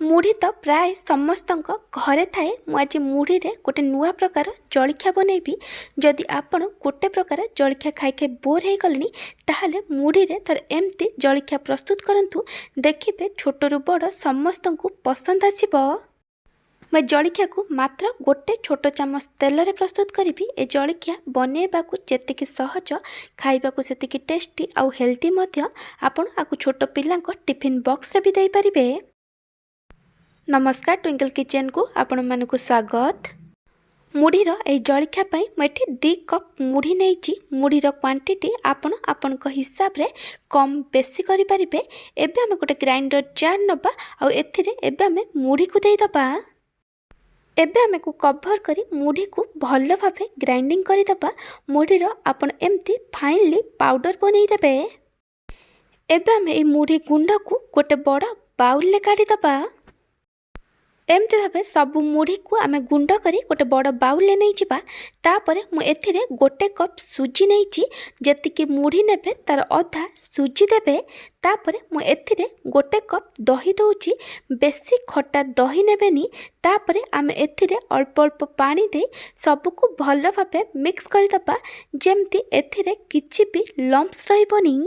मुढ़ी तो प्राय समस्त घरे थाए। मुझे मुढ़ी रे गोटे नुआ प्रकार जलखिया बनैबी। जदि आपण गोटे प्रकार जलखिया खाई खाई बोर हो गले ताहले मुढ़ी रे थर एमती जलखिया प्रस्तुत करंतु। देखिबे छोटरू बड़ समस्त को पसंद आसीबो। मैं जलखिया को मात्र गोटे छोट चामच तेल रे प्रस्तुत करी। ए जलखिया बनैबा को जेतिकी सहज खाइबा को सेतिकी टेस्टी आउ हेल्दी मध्य। आपण आकु छोट पिलांको टिफिन बॉक्स रे भी देई परिबे। नमस्कार, ट्विंकल किचन को आपण मानकु स्वागत। मुढ़ीर ए जलखिया पई मैं 2 कप मुढ़ी नहीं। मुढ़ीर क्वांटिटी आपण आपनक हिसाब रे कम बेसी करि परिबे। एबे हम गोटे ग्राइंडर जार नबा आउ एथिरे एबे हम मुढ़ी को देई दबा। एबे हम को कवर करी मुढ़ी को भल भावे ग्राइंडिंग करि दबा। मुढ़ीर आपण एमती फाइनली पाउडर बनै देबे। एबे हम ए मुढ़ी गुंड को गोटे बड़ बाउल ले काढी दबा। एमती भावे सब मुढ़ी को आम गुंड करी गोटे बड़ बाउल ले नहीं जिबा। तापरे मु एथिरे गोटे कप सुजी नहीं। जेतिकी मुढ़ी नेबे तार अधा सुजी देबे। तापरे मु एथिरे गोटे कप दही दउची। बेसी खट्टा दही नेबेनी। तापरे आम एथिरे अल्प अल्प पानी दे सबको भल भावे मिक्स करि दबा। जेमती एथिरे किछि भी लम्प्स रहिबोनी।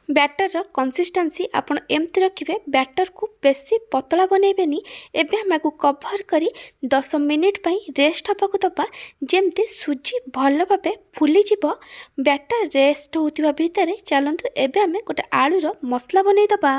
बैटर कंसिस्टेंसी आपण एमती रखिबे। बैटर को बेसी पतला बनैबेनी। एबे हम को कवर करी 10 मिनिट पई रेस्ट हबाकू दबा। जेमती सुजी भल भावे फुली जिवो। बैटर रेस्ट होतिबा भितरे चलंतु एबे हम गोटे आलूर मसला बनै दबा।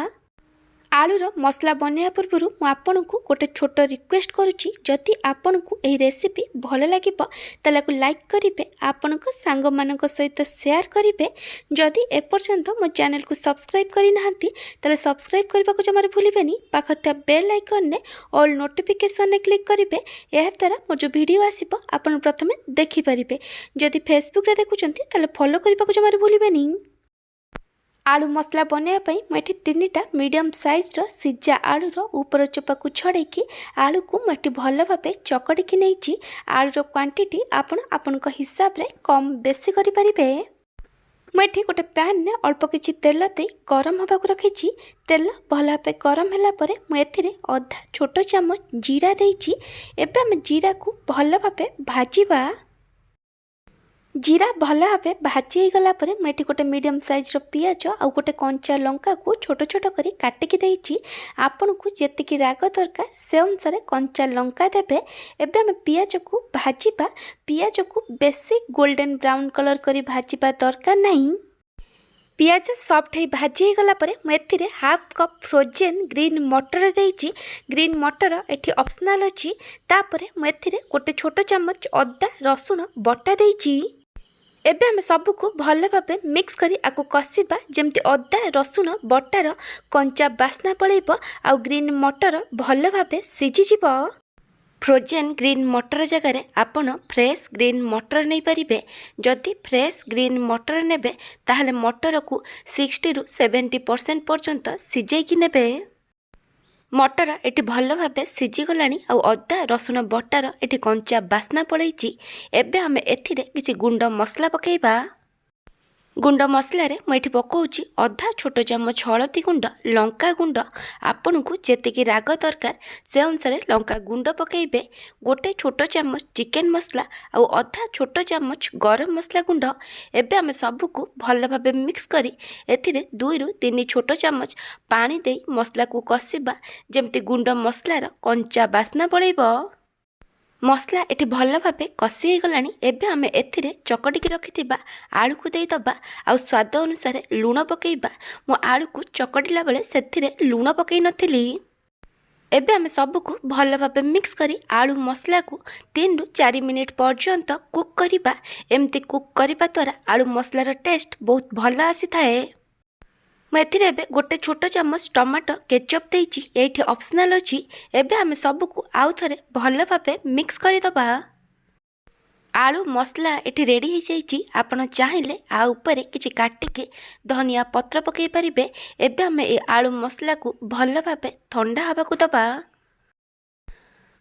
आलूर मसला बनैया पूर्व आपको गोटे छोट रिक्वेस्ट करुच्ची। जदि आपन को यह रेसिपी भल लगे ताले लाइक करेंगे, आपण सांग मान सहित शेयर करेंगे। जदि एपर्यंत मो चैनल को सब्सक्राइब करना ताले सब्सक्राइब करने को जमार भूलें। पाखर बेल आइकन ने ऑल नोटिफिकेशन ने क्लिक करेंगे। यह द्वारा मोर जो वीडियो आसीबो आपण प्रथमे देखिपारे। जदि फेसबुक रे देखुचंती ताले फॉलो करने को जमार भूलें। आलू मसला बनैया मुझे 3टा मीडियम साइज सिजा आलूर ऊपर चोपा को छड़ेकी आलू को मुझे भल भाव चकड़ी नहीं। आलूर क्वांटिटी आपण हिसाब रे कम बेसी करें। मुझे गोटे पैन ने अल्प किछि तेल दे गरम होगा रखी। तेल भल भाव गरम है मुझे अधा छोट चामच जीरा देइछि। एबे हम जीरा को भल भाव भाजिबा। जीरा भल भाव भाजी गला मुझे गोटे मीडियम साइज पियाज आउ गोटे कंचा लंका को छोट छोट करी काटिकी देइछि। आपन को जेतिकी राग दरकार से अनुसार कंचा लंका देबे। एबे हम पियाज को भाजिबा। पियाज को बेसी गोल्डन ब्राउन कलर करी भाजिबा दरकार नहीं। पियाज सॉफ्ट है भाजी गला मुझे हाफ कप फ्रोजेन ग्रीन मटर देइछि। ग्रीन मटर एठी ऑप्शनल अछि। तापरे मुझे गोटे छोट चामच अदा रसुण बटा देइछि। एबे हम सबको भल भाव मिक्स करी आकु कषिबा। जेमती अदा रसुण बटार कंचा बास्ना पड़ेब आउ ग्रीन मटर भल भाव सीझी जिवो। फ्रोजेन ग्रीन मटर जगार आपण फ्रेश ग्रीन मटर नहीं पारिबे। जदि फ्रेश ग्रीन मटर नेबे ताहले मटर को 60 ରୁ 70% पर्यंत सिझेकी नेबे। मटर एटी भल भाव सीझीगला आउ अदा रसुण बटार एटी कंचा बास्ना पड़ेछि। एबे हम एथिरे किछि गुंड मसला पकेइबा। गुंड मसला रे मैं पकाउछि अधा छोट चामच हलदी गुंड, लंका गुंड। आपन को जेतिकी राग दरकार से अनुसार लंका गुंड पकेइबे। गोटे छोट चामच चिकन मसला आउ अधा छोट चामच गरम मसला गुंड। एबे हम सबको भल भाव मिक्स करी एथिरे 2 ରୁ 3 छोट चामच पानी दे मसला को कषिबा। जेमती गुंड मसलार कंचा बास्ना पड़ेब। मसला एटी भल भाव कषि गलानी। एबे हम एथिरे चकटिकी रखिथिबा आलू को देई दबा आउ स्वाद अनुसार लूण पकेइबा। मो आलू को चकटिला बेले सेथिरे लूण पकेई नथिली। एबे हम सबको भल भाव मिक्स करी आलू मसला को 3 ରୁ 4 मिनिट पर्यंत कुक करिबा। एमती कुक करिबा द्वारा आलू मसलार टेस्ट बहुत भल आसी थाए। मुझे गोटे छोट चामच टमाटो केचप देइछि। एठी ऑप्शनल अछि। एबे हम सबको आउ थरे भल भाव मिक्स करदबा। आलू मसला एठी रेडी हो जाइछि। आपण चाहिले आ ऊपर किछि काटिके धनिया पत्र पकई पारिबे। एबे हम ए आलू मसला को भल भाव ठंडा हबाकू दबा।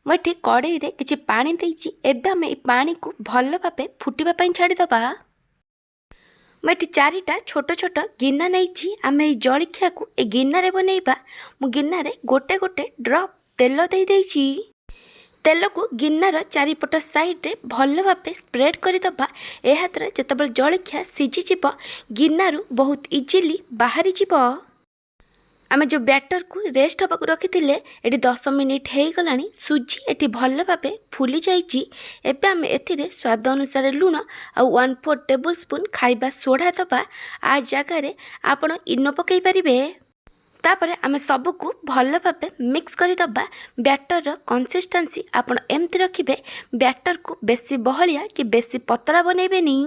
मुझे कड़ाई रे किछि पानी देइछि। एबे हम ए पानी को भल भाव फुटिबा पई छाड़ी दबा। मुझे चारिटा छोट छोट गिना नहीं आम ये जलखिया को ए गिनारे बनइबा। मु गिनारे गोटे गोटे ड्रप तेल दे देइछि। तेल को गिनार चारिपट साइड्रे भल भाव स्प्रेड करदे। यह द्वारा जितेबाला जलखिया सीझीज गिनारू बहुत इजिली बाहरी जीव। आम जो बैटर को रेस्ट होगा रखी ये 10 मिनिट हो गला। सुजी ये भल भाव फुली जाइए। एबे आम एथिरे स्वाद अनुसार लुण आ 1/4 टेबुल स्पून खाइबा सोडा दबा। आ जगार आपण इनो पकई पारिबे। तापरे आम सबको भल भाव मिक्स करदबा। बैटर कंसिस्टेंसी आपण एमती रखिबे। बैटर को बेसी बहलिया कि बेसी पतला बनइबेनी।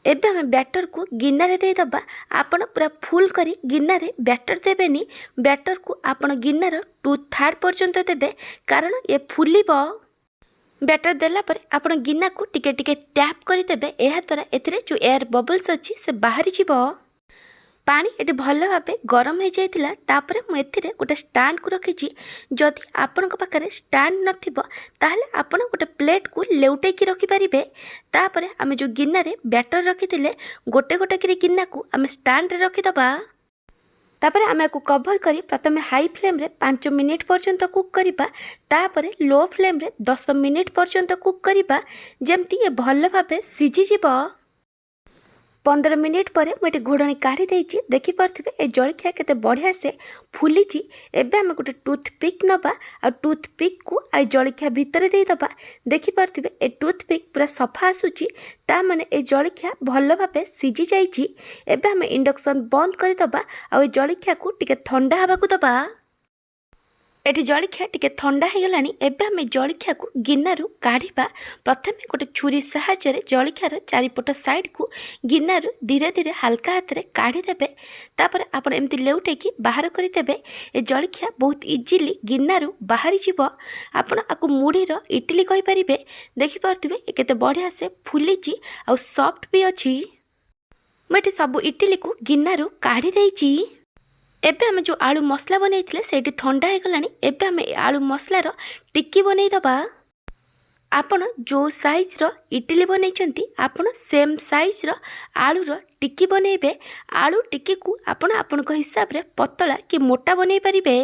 एबे आम बैटर को गिनारे देदबा। आपण पूरा फुल करी गिनारे बैटर देबेनी। बैटर को आपण गिनार 2/3 पर्यंत देबे कारण ये फुलिब। बैटर देला पर आपण गिना को टिके टिके टैप करी देबे। एहा द्वारा एथिरे जो एयर बबल्स अछि से बाहरी जीवो। पानी ये भल भाव गरम हो जाइतिला। तापरे मु एथिरे गोटे स्टैंड को रखिछि। जदि आपनक पाखरे स्टैंड नथिबो ताहले आपण गोटे प्लेट को लेउटे की रखि परिबे। तापरे आमे जो गिन्नारे बैटर रखिथिले गोटे गोटे करी गिन्ना को आमे स्टैंड रे रखि दबा। तापरे आमे को कवर करी प्रथमे हाई फ्लेम रे 5 मिनिट पर्यंत कुक करिबा। तापरे लो फ्लेम रे 10 मिनिट पर्यंत कुक करिबा जेमती ये भल भाव सीझी जीवो। 15 मिनिट पर मुझे घोड़णी काढ़ी देछि। देखि पारथिबे ए जलखिया केते बढ़िया से फुलीछि। एबे हम गोटे टूथपिक नबा आ टूथपिक को आ जलखिया भितर दे दबा। देखि पारथिबे ए टूथपिक पूरा सफा आसुछि। ता माने ए जलखिया भल भाबे सिझी जाइछि। एबे हम इंडक्शन बंद कर दबा आ ए जलखिया को टिके ठंडा हबा को दबा। एटी जलखिया टिके ठंडा हो गला। एबे हम जलखिया को गिनारू काढ़ा। प्रथमे गोटे छुरी साहाय्य जलखियार चारिपट साइड को गिनारू धीरे धीरे हल्का हाथ में काढ़ी देबे। तापर आपण एमती लेउटेकी बाहर करदेबे। ए जलखिया बहुत इजिली गिनारू बाहरी जीव। आपण आकु मुढ़ीर इडली कहि परिबे। देखि पारथिबे ए केते बढ़िया से फुलीची आ सॉफ्ट भी अछि। मटे सब इडली को गिनारू काढ़ी देइची। एबे आमे जो आलू मसला बनैथिले सेठी ठंडा हो गलानी। एबे आमे आलू मसलार टिक्की बनई दबा। आपण जो साइज रो इडली बनैचंती आपण सेम साइज रो आलू रो टिक्की बनैबे। आलू टिक्की को आपण आपनक हिसाब रे पतला कि मोटा बनई परिबे।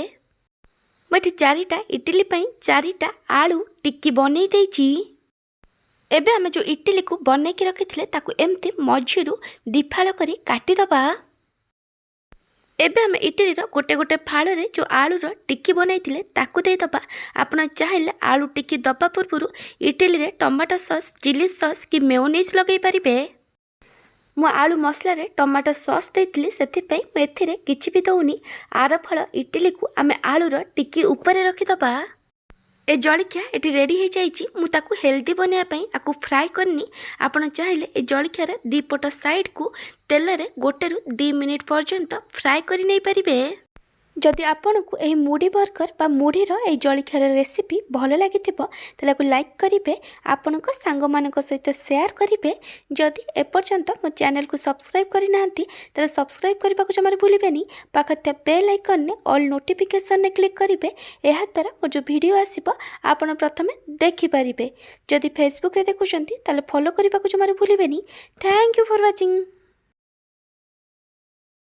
मटे 4टा इडली पई 4टा आलू टिक्की बनई देइची। एबे आमे जो इडली को बनई के रखिथिले ताकू एमती मझिरु दिफाळ करी काटी दबा। एबे हम इडली गोटे गोटे फाड़ रे जो आलू रो टिक्की बनैथिले ताकू दे दबा। आपण चाहिले आलू टिक्की दबा पूर्व इडली रे टमाटो सॉस, चिली सॉस कि मेयोनीज लगै परिबे। मु आलू मसला रे टमाटो सॉस देथिली सेथि पई म एथिरे किछि भी दउनी। आर फळ इडली को आमे आलू रो टिक्की ऊपर रखि दबा। ए जलखिया एटी रेडी हो जाइए। मुझे हेल्दी बनया आपको फ्राए करनी। आपण चाहिले ए जलखियार दीपट साइड को तेल रे 1 ରୁ 2 मिनिट पर्यंत फ्राए करि नै परिबे। जदि आपन को एही मुढ़ी बर्गर बा मुढ़ीर ए जलखियार रेसिपी भल लागिथिबो ताले लाइक करिवे। आपनक सांग मानक सहित शेयर करिवे। जदि एपर्यंत मो चैनल को सब्सक्राइब करि नांती ताले सब्सक्राइब करबा को जमार भूलिबेनी। पाखते बेल आइकन ने ऑल नोटिफिकेशन ने क्लिक करिवे। एहा द्वारा मो जो वीडियो आसीबो आपण प्रथमे देखि परिबे। जदि फेसबुक रे देखुछंती ताले फॉलो करबा को जमार भूलिबेनी। Thank you for watching.